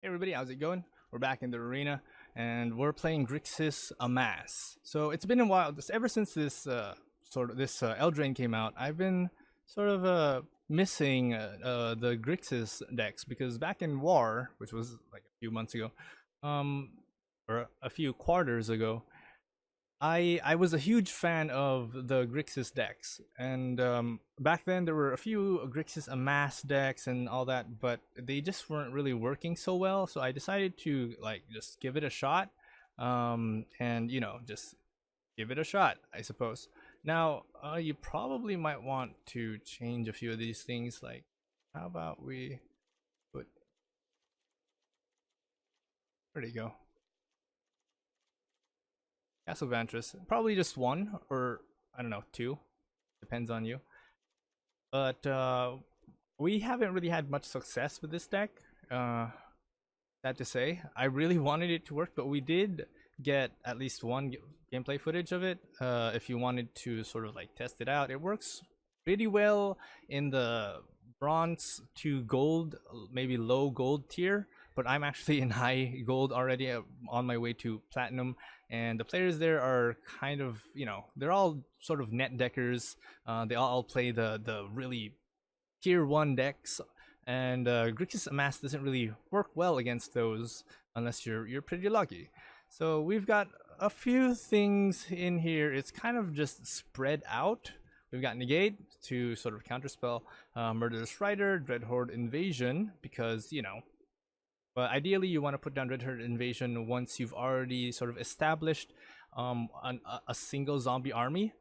Hey everybody, how's it going? We're back in the arena, and we're playing Grixis Amass. So it's been a while. Ever since this Eldraine came out, I've been sort of missing the Grixis decks because back in War, which was like a few months ago, um, or a few quarters ago, I was a huge fan of the Grixis decks, and back then there were a few Grixis Amass decks and all that, but they just weren't really working so well. So I decided to just give it a shot, and just give it a shot, I suppose. Now, you probably might want to change a few of these things. Like, how about we put? Where do you go? Castle Vantress, probably just one, or I don't know, two, depends on you. But we haven't really had much success with this deck. Sad to say, I really wanted it to work, but we did get at least one gameplay footage of it. If you wanted to sort of like test it out, it works pretty well in the bronze to gold, maybe low gold tier, but I'm actually in high gold already, on my way to platinum, and the players there are kind of, they're all sort of net deckers. They all play the really tier 1 decks, and Grixis Amass doesn't really work well against those unless you're pretty lucky. So we've got a few things in here. It's kind of just spread out. We've got Negate to sort of counterspell Murderous Rider, Dreadhorde Invasion, because, but ideally you want to put down Dreadhorde Invasion once you've already sort of established a single zombie army.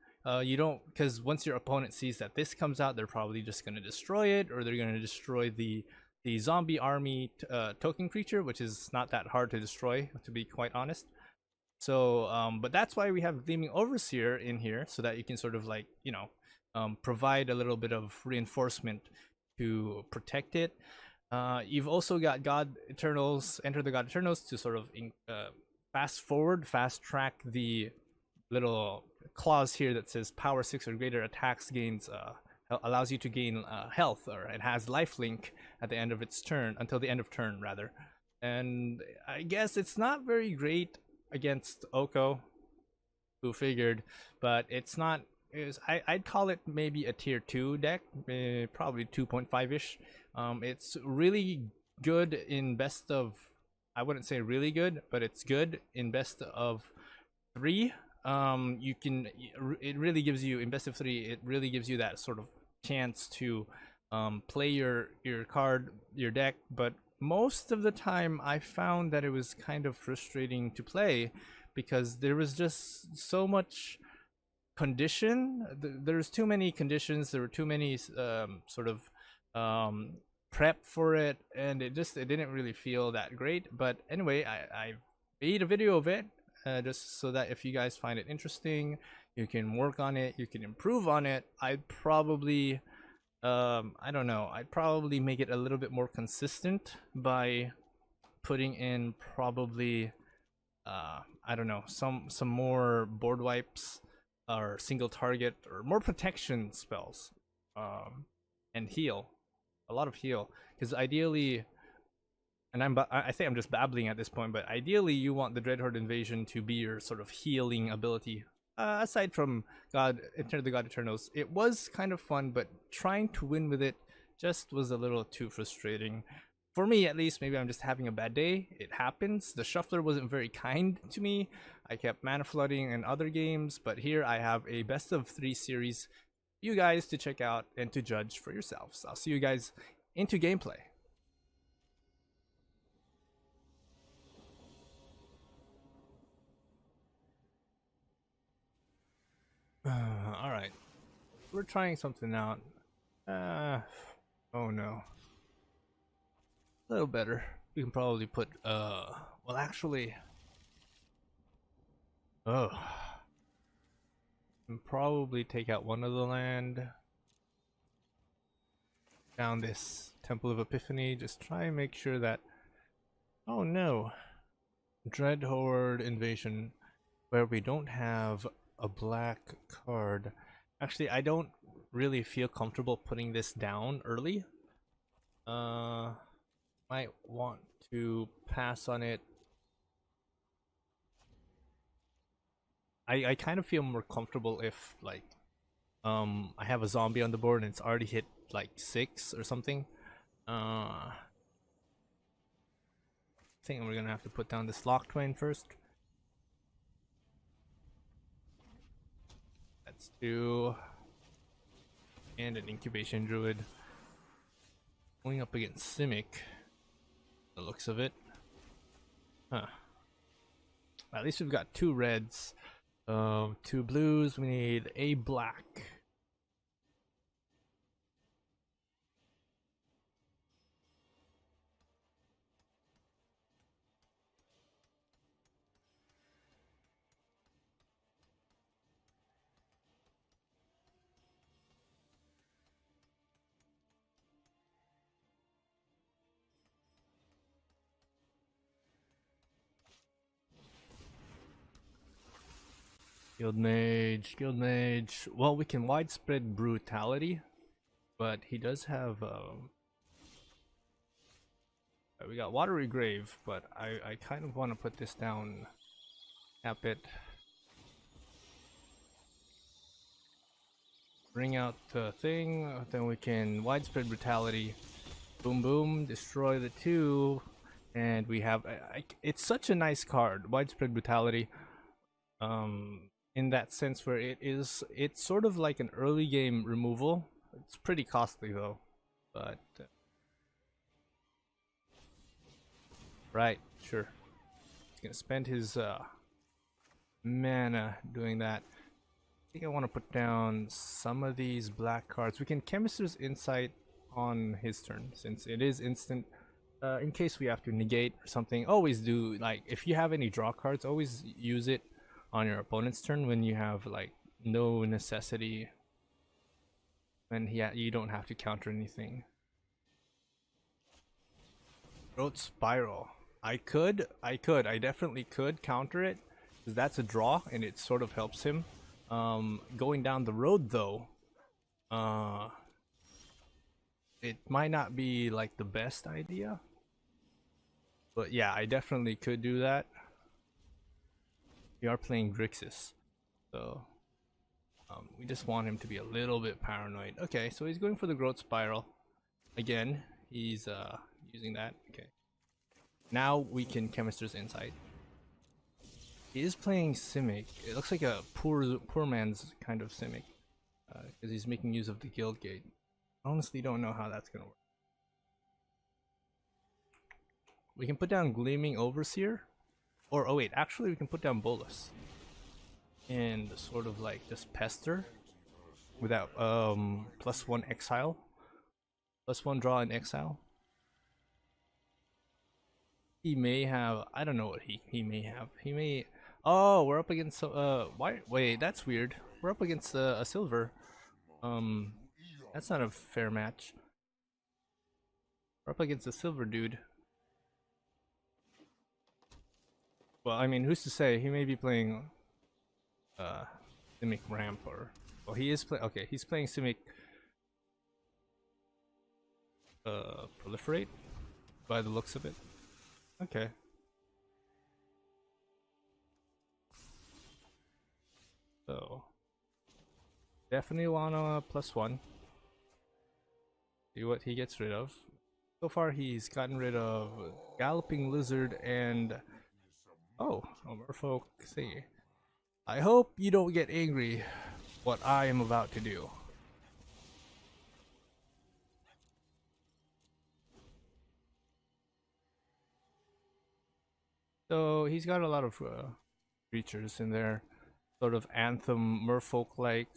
You don't, because once your opponent sees that this comes out, they're probably just going to destroy it, or they're going to destroy the zombie army token creature, which is not that hard to destroy, to be quite honest. So, but that's why we have Gleaming Overseer in here, so that you can sort of like, provide a little bit of reinforcement to protect it. You've also got God Eternals, Enter the God Eternals, to sort of fast track the little clause here that says power 6 or greater attacks gains, allows you to gain health, or it has lifelink at the end of its turn, until the end of turn rather. And I guess it's not very great against Oko, who figured, but it's not. I'd call it maybe a tier 2 deck, probably 2.5-ish. It's really good in best of, I wouldn't say really good, but it's good in best of 3. It really gives you, in best of 3, it really gives you that sort of chance to play your deck. But most of the time I found that it was kind of frustrating to play, because there was just so much condition. There's too many conditions, there were too many sort of prep for it, and it didn't really feel that great. But anyway, I made a video of it, just so that if you guys find it interesting, you can work on it, you can improve on it. I'd probably I don't know, I'd probably make it a little bit more consistent by putting in probably I don't know, some more board wipes, or single target, or more protection spells, and heal, a lot of heal, because ideally, and I think I'm just babbling at this point, but ideally you want the Dreadhorde Invasion to be your sort of healing ability. Aside from Enter the God Eternals, it was kind of fun, but trying to win with it just was a little too frustrating. For me, at least. Maybe I'm just having a bad day. It happens. The shuffler wasn't very kind to me. I kept mana flooding in other games, but here I have a best of 3 series for you guys to check out and to judge for yourselves. I'll see you guys into gameplay. Alright. We're trying something out. Oh no. A little better. We can probably put, well actually, and probably take out one of the land. Down this Temple of Epiphany, just try and make sure that, oh no, Dreadhorde Invasion, where we don't have a black card. Actually, I don't really feel comfortable putting this down early. Might might want to pass on it. I kind of feel more comfortable if like I have a zombie on the board and it's already hit like 6 or something. I think we're gonna have to put down this Lock Twain first. Let's do, and an Incubation Druid. Going up against Simic, the looks of it. Huh. At least we've got 2 reds. 2 blues, we need a black. Guild Mage, Guild Mage. Well, we can widespread brutality, but he does have we got Watery Grave, but I kind of want to put this down. Tap it. Bring out the thing, then we can widespread brutality. Boom boom, destroy the 2, and we have it's such a nice card, widespread brutality. In that sense where it's sort of like an early game removal. It's pretty costly though, but right, sure. He's gonna spend his mana doing that. I think I want to put down some of these black cards. We can Chemist's Insight on his turn since it is instant. In case we have to negate or something, always do, like, if you have any draw cards, always use it on your opponent's turn when you have like no necessity, when you don't have to counter anything. Growth Spiral. I definitely could counter it because that's a draw and it sort of helps him. Going down the road though, it might not be like the best idea, but yeah, I definitely could do that. We are playing Grixis, so we just want him to be a little bit paranoid. Okay, so he's going for the Growth Spiral. Again, he's using that. Okay. Now we can Chemist's Insight. He is playing Simic. It looks like a poor man's kind of Simic, because he's making use of the Guild Gate. Honestly, don't know how that's gonna work. We can put down Gleaming Overseer. Or, oh wait, actually we can put down Bolus and sort of like just pester without +1 exile, +1 draw and exile. He may have, I don't know what he may have. He may, oh, we're up against why, wait, that's weird. We're up against a silver. That's not a fair match. We're up against a silver dude. Well, I mean, who's to say? He may be playing Simic Ramp, or well, he is playing. Okay, he's playing Simic Proliferate by the looks of it. Okay. So definitely wanna +1. See what he gets rid of. So far, he's gotten rid of Galloping Lizard and oh, Merfolk thingy. I hope you don't get angry what I am about to do. So he's got a lot of creatures in there, sort of Anthem Merfolk-like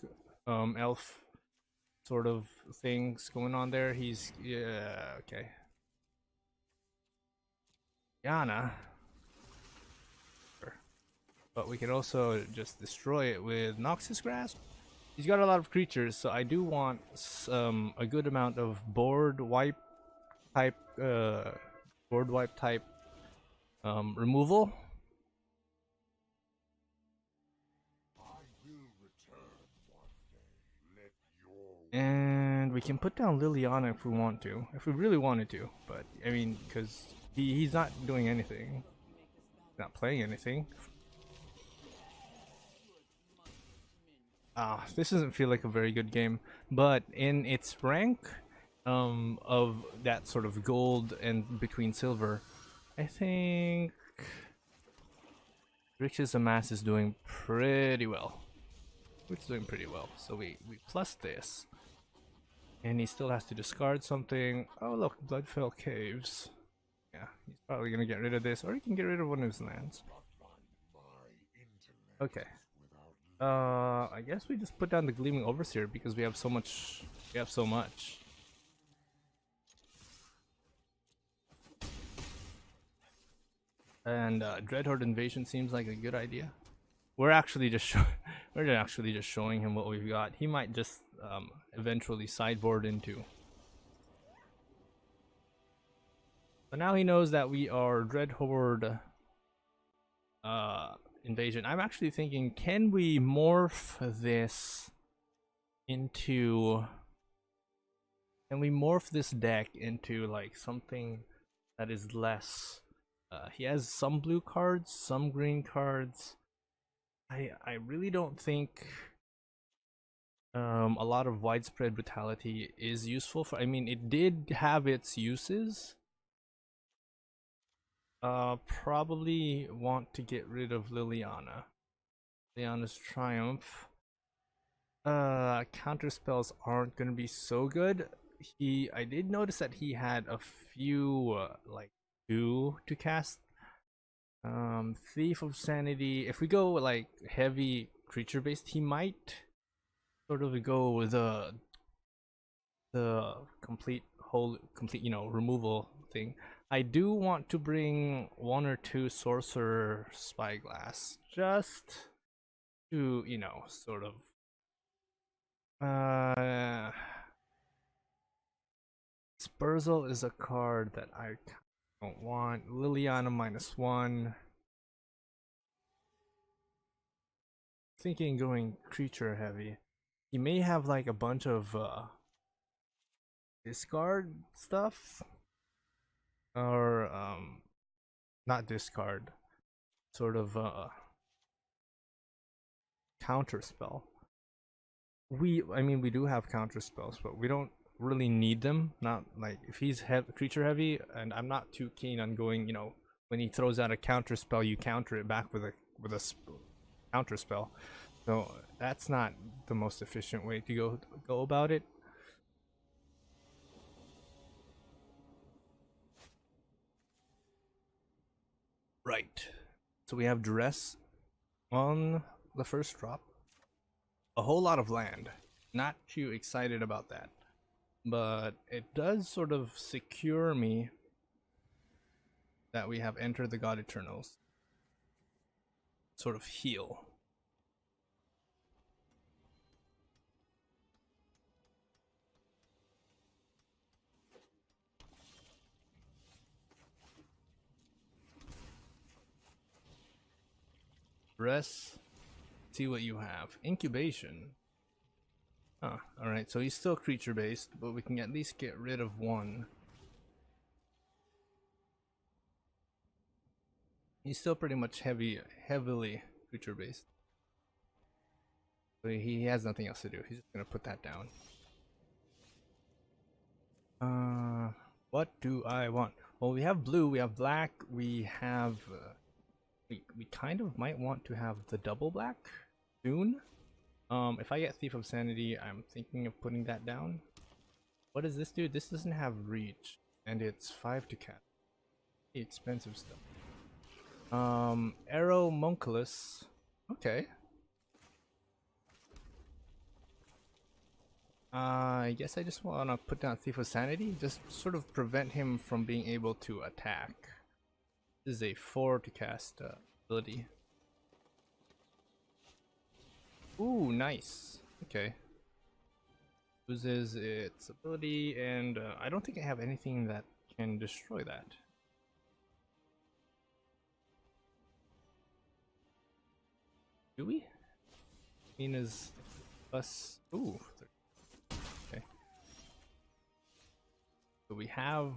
elf sort of things going on there. He's okay. Yana. But we can also just destroy it with Noxus Grasp. He's got a lot of creatures, so I do want a good amount of board wipe type removal. And we can put down Liliana if we want to, if we really wanted to. But I mean, because he's not doing anything, not playing anything. This doesn't feel like a very good game, but in its rank of that sort of gold and between silver, I think Grixis Amass is doing pretty well. It's doing pretty well. So we plus this. And he still has to discard something. Oh look, Bloodfell Caves. Yeah, he's probably gonna get rid of this, or he can get rid of one of his lands. Okay. I guess we just put down the Gleaming Overseer because we have so much. We have so much. And Dreadhorde Invasion seems like a good idea. We're actually just showing him what we've got. He might just eventually sideboard into. But now he knows that we are Dreadhorde Invasion. I'm actually thinking, can we morph this into? Can we morph this deck into like something that is less? He has some blue cards, some green cards. I really don't think a lot of widespread brutality is useful for. I mean, it did have its uses. Probably want to get rid of Liliana. Liliana's Triumph. Counter spells aren't gonna be so good. I did notice that he had a few like 2 to cast. Thief of Sanity. If we go like heavy creature based, he might sort of go with the complete removal thing. I do want to bring 1 or 2 Sorcerer Spyglass just to, sort of Spurzel is a card that I don't want. Liliana -1. Thinking going creature heavy. He may have like a bunch of discard stuff, or not discard, sort of counter spell. I mean we do have counter spells, but we don't really need them. Not like if he's creature heavy, and I'm not too keen on going, when he throws out a counter spell, you counter it back with a counter spell. So that's not the most efficient way to go about it. Right. So we have Duress on the first drop. A whole lot of land. Not too excited about that. But it does sort of secure me that we have Enter the God Eternals. Sort of heal. Rest. See what you have. Incubation. Huh, alright, so he's still creature based, but we can at least get rid of 1. He's still pretty much heavily creature based. So he has nothing else to do. He's just gonna put that down. What do I want? Well, we have blue, we have black, we have we kind of might want to have the double black soon. If I get Thief of Sanity, I'm thinking of putting that down. What does this do? This doesn't have reach, and it's 5 to cast. Expensive stuff. Arrow Monculus. Okay. I guess I just want to put down Thief of Sanity, just sort of prevent him from being able to attack. This is a 4 to cast ability. Ooh, nice. Okay. Loses its ability, and I don't think I have anything that can destroy that. Do we? Mina's plus. Ooh. Okay. So we have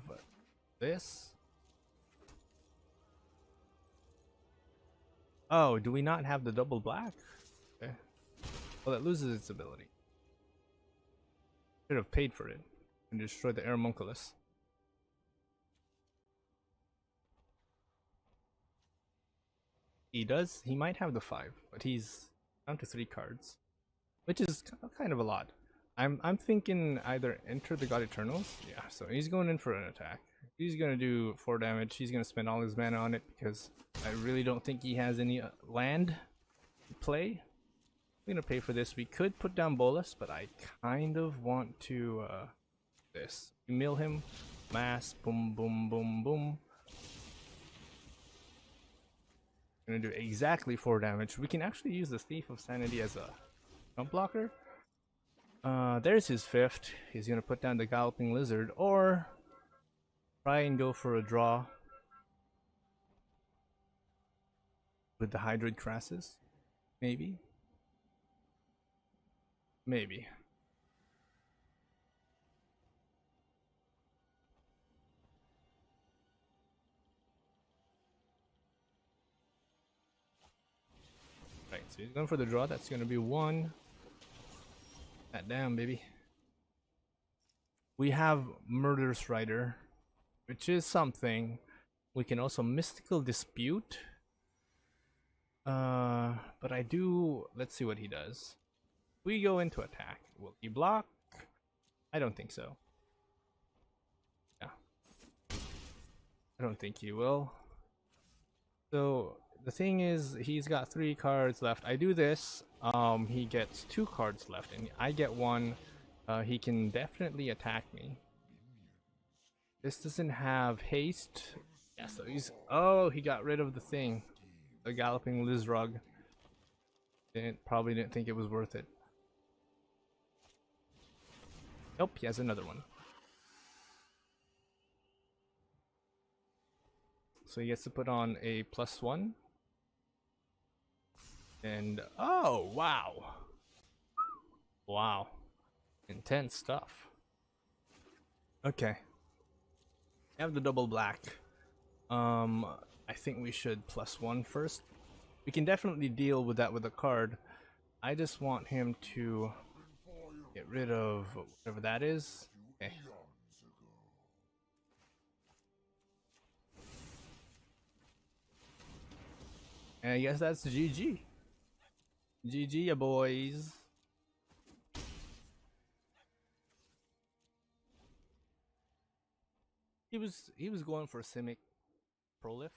this. Oh, do we not have the double black? Okay. Well, it loses its ability. Should have paid for it and destroyed the Aeromunculus. He does. He might have the 5, but he's down to 3 cards, which is kind of a lot. I'm thinking either enter the God Eternals. Yeah, so he's going in for an attack. He's gonna do 4 damage. He's gonna spend all his mana on it because I really don't think he has any land to play. We're gonna pay for this. We could put down Bolus, but I kind of want to this. We mill him, mass, boom, boom, boom, boom. Gonna do exactly 4 damage. We can actually use the Thief of Sanity as a jump blocker. There's his 5th. He's gonna put down the Galloping Lizard, or try and go for a draw with the Hydroid Crassus. Maybe. Maybe. Right, so he's going for the draw. That's gonna be 1. That down, baby. We have Murderous Rider, which is something. We can also Mystical Dispute. But I do. Let's see what he does. We go into attack. Will he block? I don't think so. Yeah. I don't think he will. So the thing is, he's got 3 cards left. I do this. He gets 2 cards left, and I get 1. He can definitely attack me. This doesn't have haste. Yeah, so he's. Oh, he got rid of the thing. The Galloping Lizrug. Probably didn't think it was worth it. Nope, he has another one. So he gets to put on a +1. And oh wow. Wow. Intense stuff. Okay. I have the double black. I think we should +1 first. We can definitely deal with that with a card. I just want him to get rid of whatever that is. Okay. And I guess that's GG. GG, ya boys. He was going for Simic Prolif.